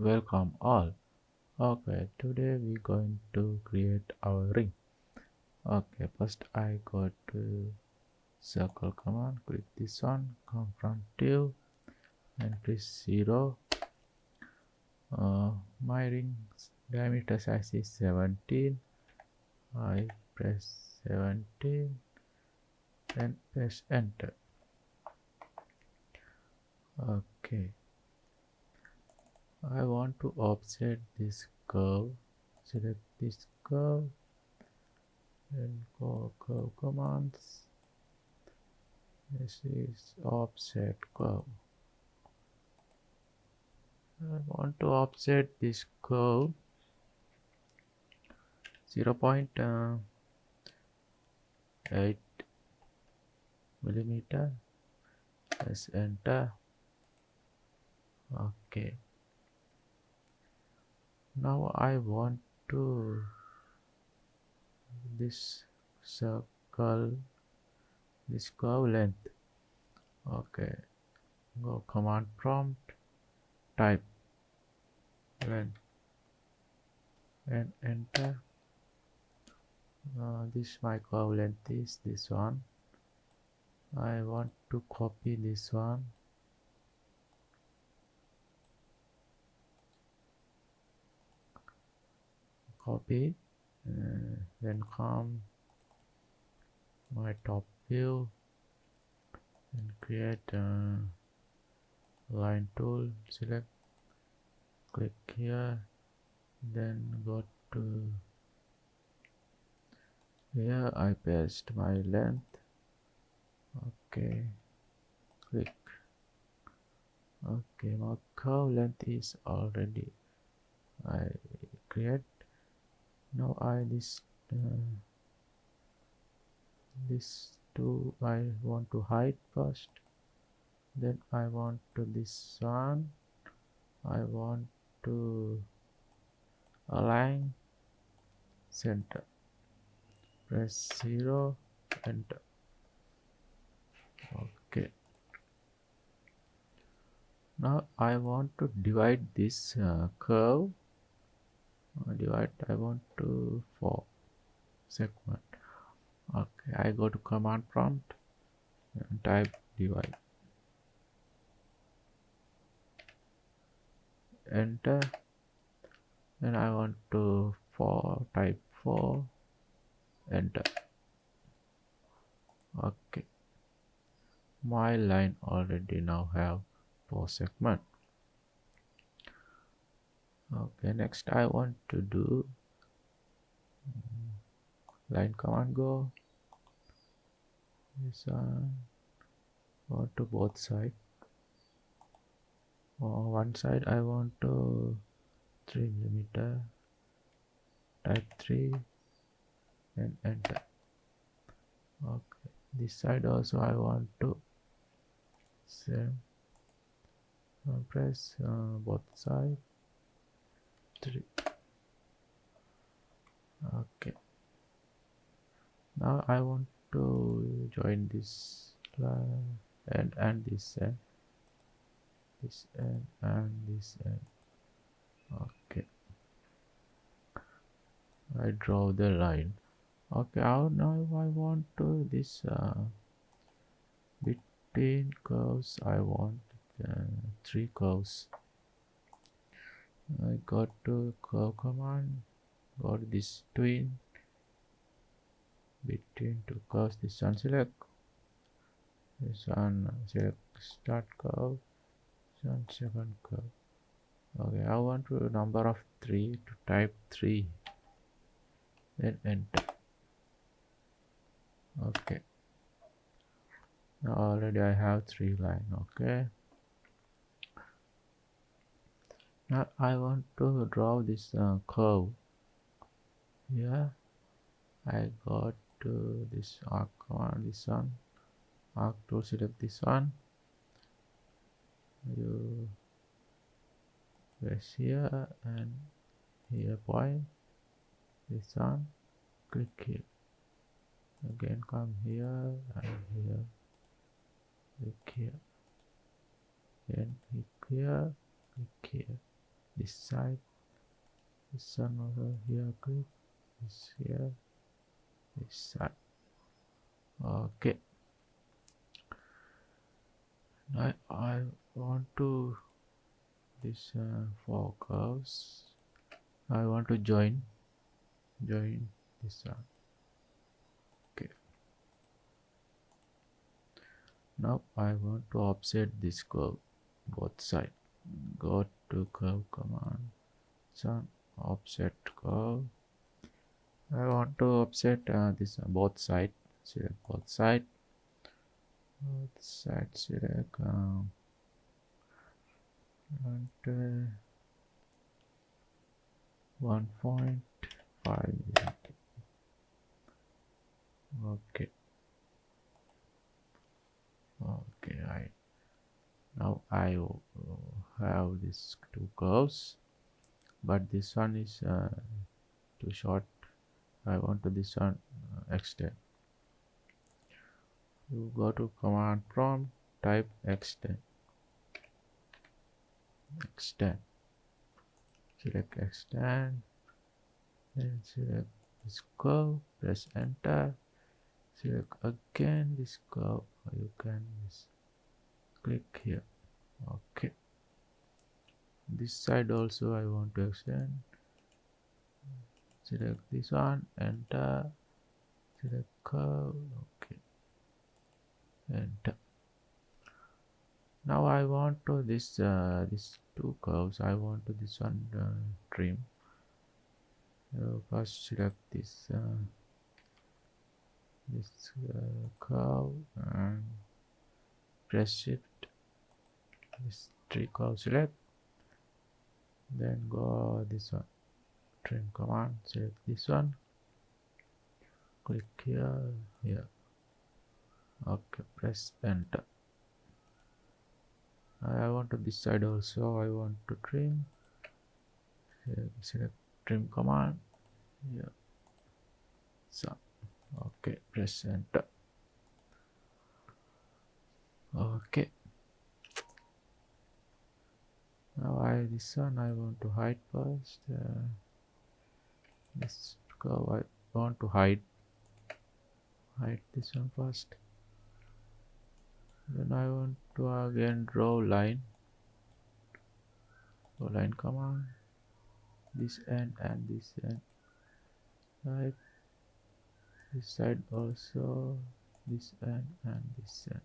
Welcome all. Okay, today we're going to create our ring. Okay, first I go to circle command, click this one, confrontive and press 0. My ring's diameter size is 17. I press 17 and press enter. Okay, I want to offset this curve. Select this curve and go curve commands. This is offset curve. I want to offset this curve 0.8 millimeter. Press enter. Okay. Now I want to this circle, this curve length. Okay. Go command prompt, type length and enter. This my curve length is this one. I want to copy this one. Copy, then come my top view and create a line tool. Select, click here, then go to here. I paste my length. Okay, click. Okay, my curve length is already I create. Now this two I want to hide first. Then I want to this one. I want to align center. Press 0, enter. Okay. Now I want to divide this curve. I want to 4 segment. Okay, I go to command prompt and type divide. Enter. Then I want to type 4. Enter. Okay. My line already now have 4 segment. Okay, next I want to do line command, go this one, go to both sides. One side I want to 3 millimeter, type 3 and enter. Okay, this side also I want to same, press both sides 3. Okay, now I want to join this line and this end, this end and this end. Okay, I draw the line. Okay, now I want to this between curves I want 3 curves. I go to curve command, go to this twin between 2 curves. This one select, this one select start curve, this one second curve. Okay, I want to number of 3 to type 3, then enter. Okay, now already I have 3 line. Okay, now I want to draw this curve. Here I go to this arc command, this one, arc tool, select this one. You press here and here point, this one, click here. Again come here and here, click here. Then click here, click here. this side, this one over here, click this here, this side. Okay, I want to this four curves. I want to join this one. Okay, now I want to offset this curve both side. Go to curve command, son offset curve. I want to offset this both side. Select both side. Both side select and 1.5. Okay. Okay. Now I have these two curves, but this one is too short. I want to this one extend. You go to command prompt, type extend. Select extend, then select this curve, press enter, select again this curve, or you can just click here. Okay, this side also I want to extend. Select this one, enter, select curve. Okay, enter. Now I want to this two curves. I want to this one trim. First select this curve and press shift. This three curve select. Then go this one. Trim command. Select this one. Click here. Okay, press enter. I want to this side also. I want to trim. Select trim command. Yeah. So okay, press enter. Okay. Now this one I want to hide first. This curve I want to hide this one first. Then I want to again draw line. Line command. This end and this end. Right. This side also. This end and this end.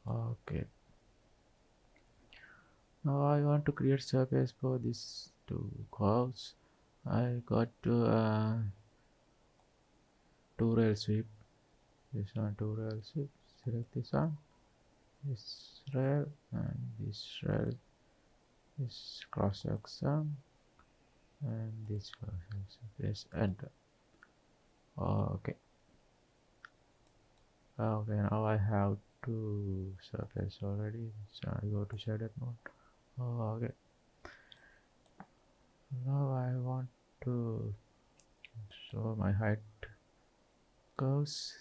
Okay. Now I want to create surface for these two curves. I got to two rail sweep. This one two rail sweep. Select this one. This rail and this rail. This cross section and this cross section. Press enter. Okay. Okay. Now I have two surface already. So I go to shaded mode. Okay. Now I want to show my height curves.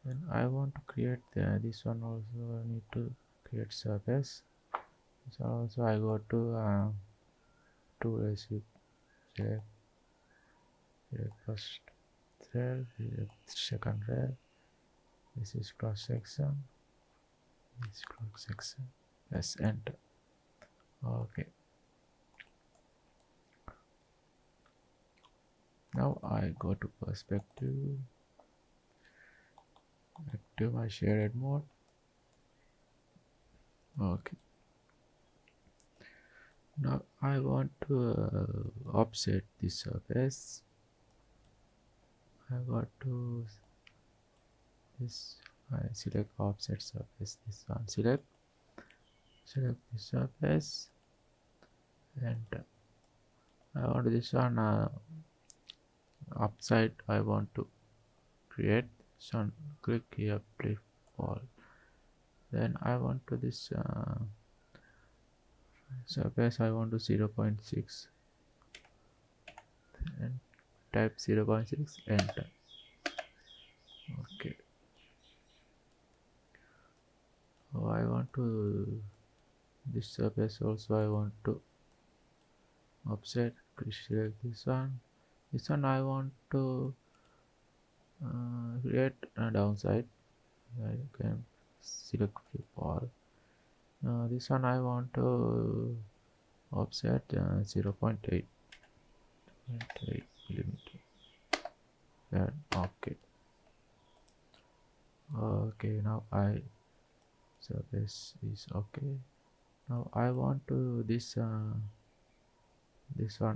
Then I want to create this one also. I need to create surface. So also I go to two rails with select first rail, second rail. This is cross section. This cross section. Press enter. Okay. Now I go to perspective. Active my shaded mode. Okay. Now I want to offset this surface. I got to this. I select offset surface. This one select the surface and I want this one upside. I want to create. So click here, flip all. Then I want to this surface. I want to 0.6 and type 0.6, enter. Okay. I want to this surface also I want to offset, select this one I want to create a downside. I can select flip all. This one I want to offset 0.8 millimeter. Then okay. Okay, now I surface is okay. Now I want to this one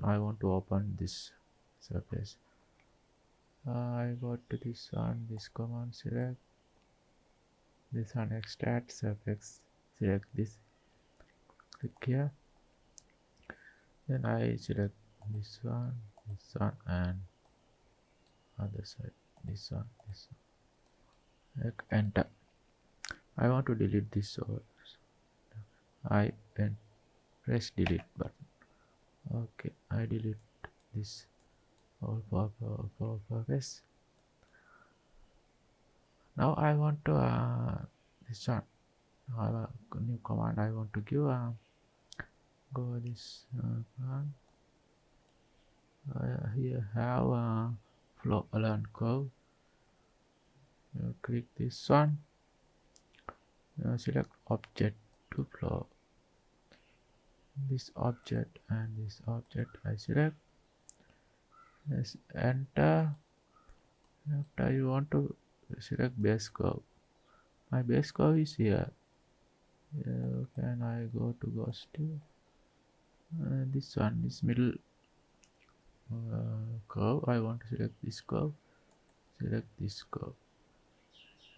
I want to open this surface. I go to this one, this command, select this one, extract surface, select this, click here, then I select this one, and other side, this one, click enter. I want to delete this, so I then press delete button. Okay, I delete this all purpose. Now I want to this one, a new command I want to give. Go this command. Here have flow align curve. Click this one. Select object to flow. This object and this object I select. Yes, enter. After you want to select base curve. My base curve is here. Can I go to ghost? This one, this middle curve. I want to select this curve. Select this curve.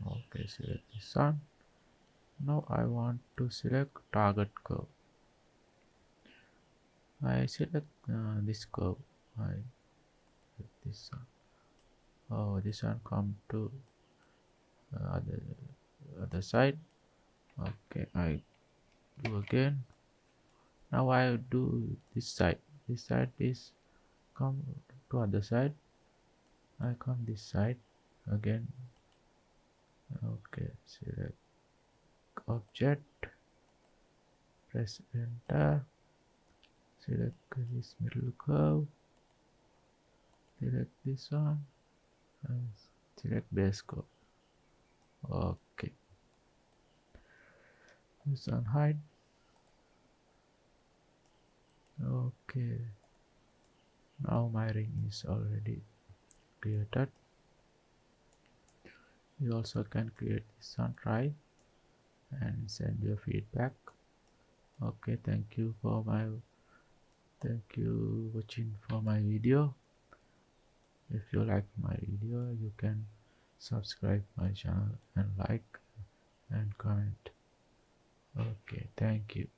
Okay, select this one. Now I want to select target curve. I select this curve. I select this one. Oh, this one come to other side. Okay, I do again. Now I do this side. This side is come to other side. I come this side again. Okay, select object, press enter, select this middle curve, select this one, and select base curve. Okay, this one hide. Okay, now my ring is already created. You also can create this one, try and send your feedback. Okay, thank you watching for my video. If you like my video, you can subscribe my channel and like and comment. Okay, thank you.